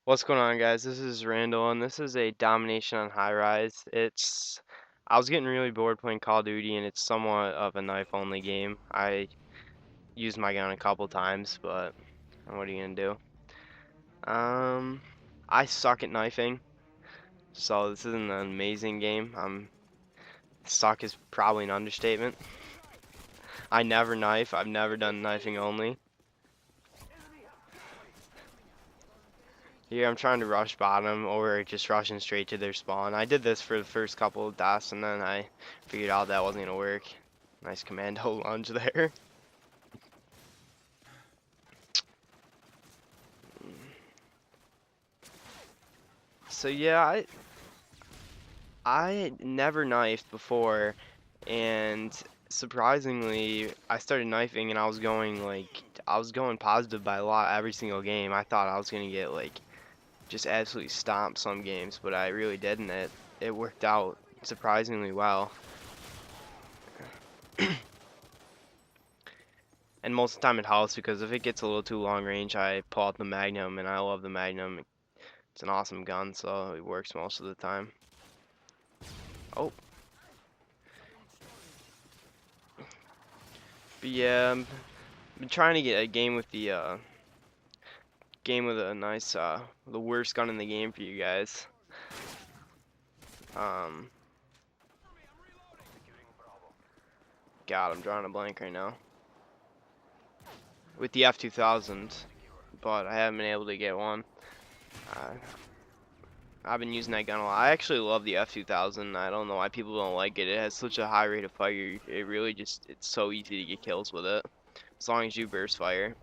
What's going on, guys? This is Randall, and this is a domination on Highrise. I was getting really bored playing Call of Duty, and it's somewhat of a knife-only game. I used my gun a couple times, but what are you gonna do? Um, I suck at knifing, so this isn't an amazing game. Suck is probably an understatement. I never knife. I've never done knifing only. Here I'm trying to rush bottom or just rushing straight to their spawn. I did this for the first couple of deaths and then I figured out that wasn't gonna work. Nice commando lunge there. So yeah, I never knifed before, and surprisingly I started knifing and I was going positive by a lot every single game. I thought I was gonna get just absolutely stomped some games, but I really didn't. It worked out surprisingly well. And most of the time it helps because if it gets a little too long range, I pull out the Magnum, and I love the Magnum. It's an awesome gun, so it works most of the time. Oh. But yeah, I've been trying to get a game with the the worst gun in the game for you guys. Um, God, I'm drawing a blank right now. With the F2000, but I haven't been able to get one. I've been using that gun a lot. I actually love the F2000. I don't know why people don't like it. It has such a high rate of fire. It really it's so easy to get kills with it. As long as you burst fire.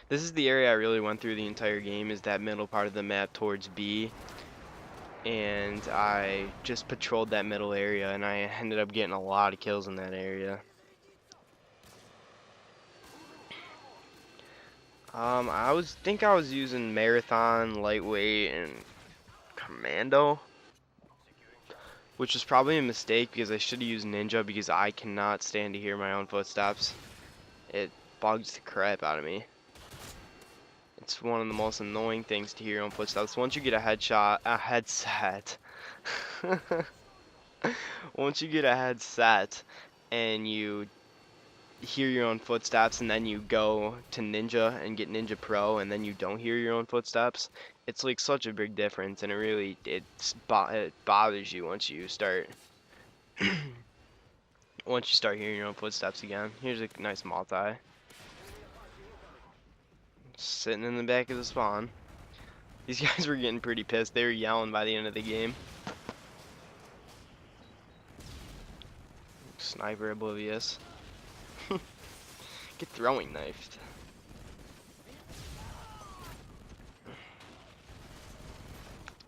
This is the area I really went through the entire game, is that middle part of the map towards B. And I just patrolled that middle area and I ended up getting a lot of kills in that area. Think I was using Marathon, Lightweight, and Commando, which was probably a mistake because I should have used Ninja because I cannot stand to hear my own footsteps. It bugs the crap out of me. It's one of the most annoying things to hear your own footsteps. Once you get a headset, once you get a headset and you hear your own footsteps and then you go to Ninja and get Ninja Pro and then you don't hear your own footsteps, it's like such a big difference, and it bothers you once you start hearing your own footsteps again. Here's a nice multi. Sitting in the back of the spawn. These guys were getting pretty pissed. They were yelling by the end of the game. Sniper oblivious. Get throwing knifed.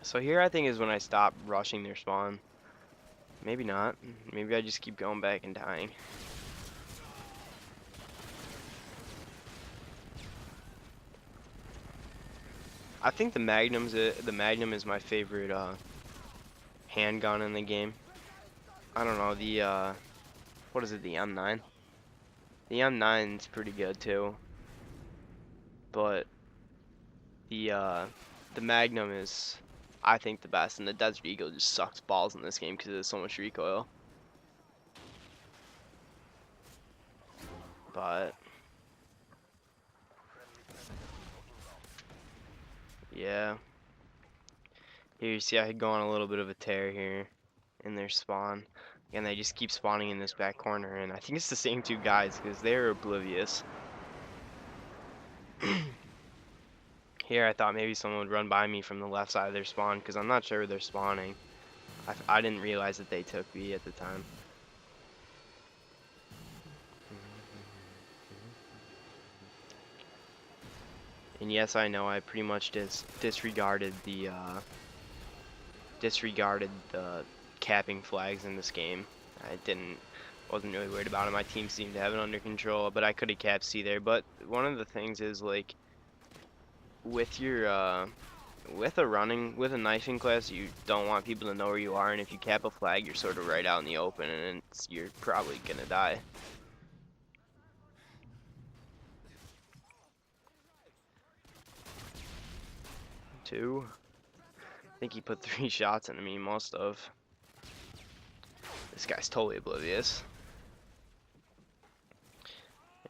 So here I think is when I stop rushing their spawn. Maybe not. Maybe I just keep going back and dying. I think the Magnum is my favorite handgun in the game. I don't know, what is it, the M9? The M9's pretty good too. But the Magnum is, I think, the best, and the Desert Eagle just sucks balls in this game because there's so much recoil. But yeah, here you see I go on a little bit of a tear here in their spawn, and they just keep spawning in this back corner, and I think it's the same two guys because they're oblivious. Here I thought maybe someone would run by me from the left side of their spawn because I'm not sure where they're spawning. I didn't realize that they took B at the time. And yes, I know I pretty much disregarded the capping flags in this game. Wasn't really worried about it. My team seemed to have it under control, but I could have capped C there. But one of the things is, like, with your with a knifing class, you don't want people to know where you are, and if you cap a flag, you're sort of right out in the open, and you're probably gonna die. 2. I think he put 3 shots into me, must of. This guy's totally oblivious.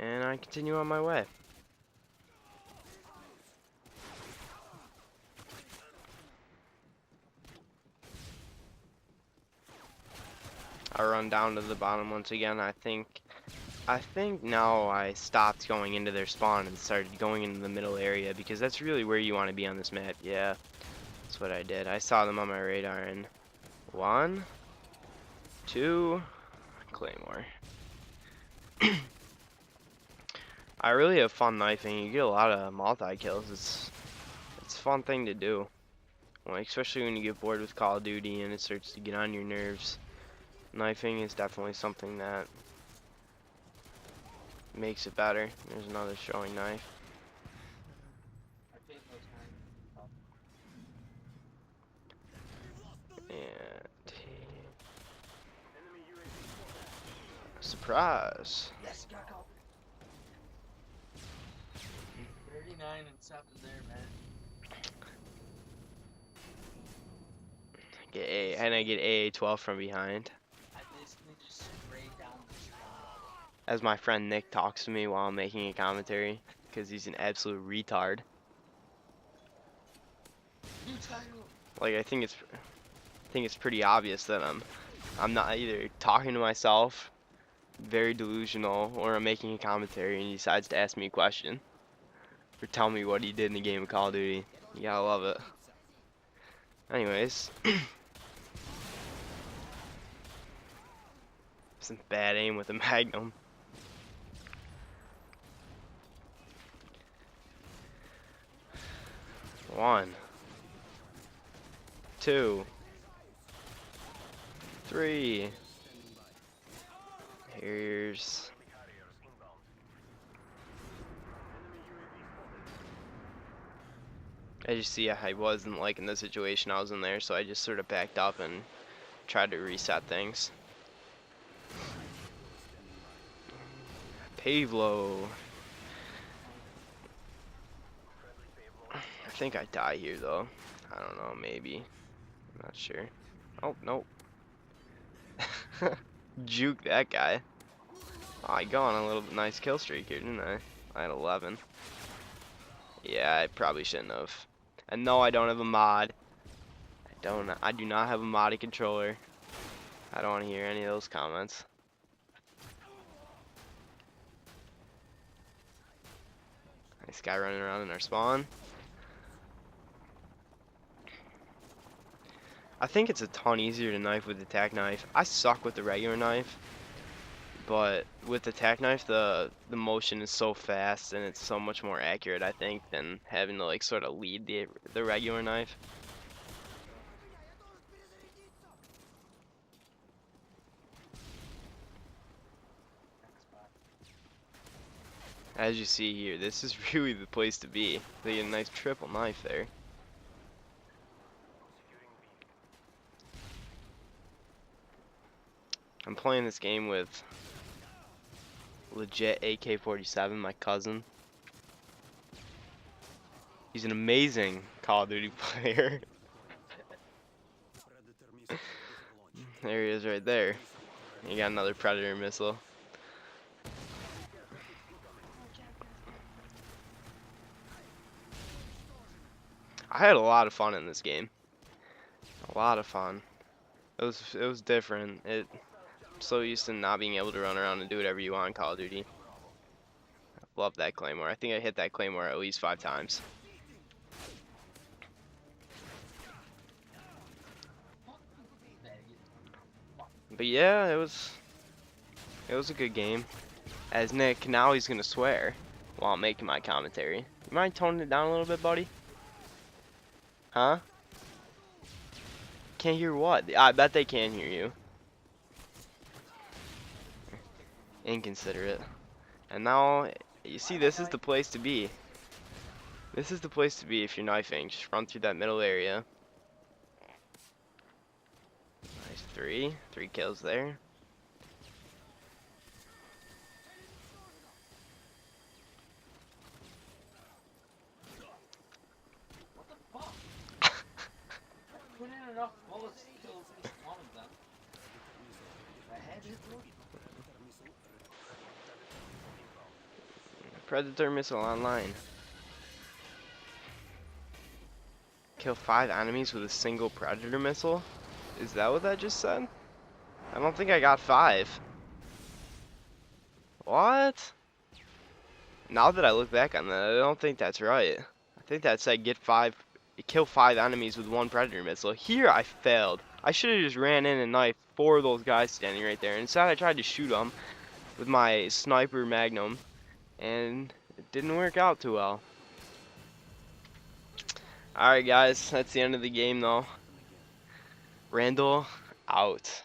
And I continue on my way. I run down to the bottom once again. I think now I stopped going into their spawn and started going into the middle area, because that's really where you want to be on this map. Yeah, that's what I did. I saw them on my radar, and 1, 2, Claymore. I really have fun knifing. You get a lot of multi-kills. It's a fun thing to do. Like, especially when you get bored with Call of Duty and it starts to get on your nerves. Knifing is definitely something that makes it better. There's another showing knife. And surprise. Yes, got caught. 39 and 7 there, man. Get A, and I get AA-12 from behind. I basically just sprayed down the spawn. As my friend Nick talks to me while I'm making a commentary, because he's an absolute retard. New title. Like, I think it's pretty obvious that I'm not either talking to myself, very delusional, or I'm making a commentary and he decides to ask me a question or tell me what he did in the game of Call of Duty. You gotta love it. Anyways, some bad aim with a Magnum. One, 2, 3. Here's as you see, I wasn't liking the situation I was in there, so I just sort of backed up and tried to reset things. Pavlo. I think I die here though. I don't know, maybe. I'm not sure. Oh, nope. Juke that guy. Oh, I go on a little nice kill streak here, didn't I? I had 11. Yeah, I probably shouldn't have. And no, I don't have a mod. I do not have a modded controller. I don't want to hear any of those comments. Nice guy running around in our spawn. I think it's a ton easier to knife with the tack knife. I suck with the regular knife, but with the tack knife, the motion is so fast and it's so much more accurate, I think, than having to like sort of lead the regular knife. As you see here, this is really the place to be. They get a nice triple knife there. I'm playing this game with legit AK-47, my cousin. He's an amazing Call of Duty player. There he is right there. You got another Predator missile. I had a lot of fun in this game. A lot of fun. It was different. I'm so used to not being able to run around and do whatever you want in Call of Duty. I love that Claymore. I think I hit that Claymore at least 5 times. But yeah, it was a good game. As Nick, now he's gonna swear while I'm making my commentary. You mind toning it down a little bit, buddy? Huh? Can't hear what? I bet they can hear you. Inconsiderate. And now, you see, this is the place to be. This is the place to be if you're knifing. Just run through that middle area. Nice 3 kills there. Predator missile online. Kill 5 enemies with a single predator missile? Is that what that just said? I don't think I got 5. What? Now that I look back on that, I don't think that's right. I think that said kill 5 enemies with 1 predator missile. Here I failed. I should have just ran in and knifed 4 of those guys standing right there. Instead I tried to shoot them with my sniper magnum, and it didn't work out too well. Alright guys, that's the end of the game though. Randall out.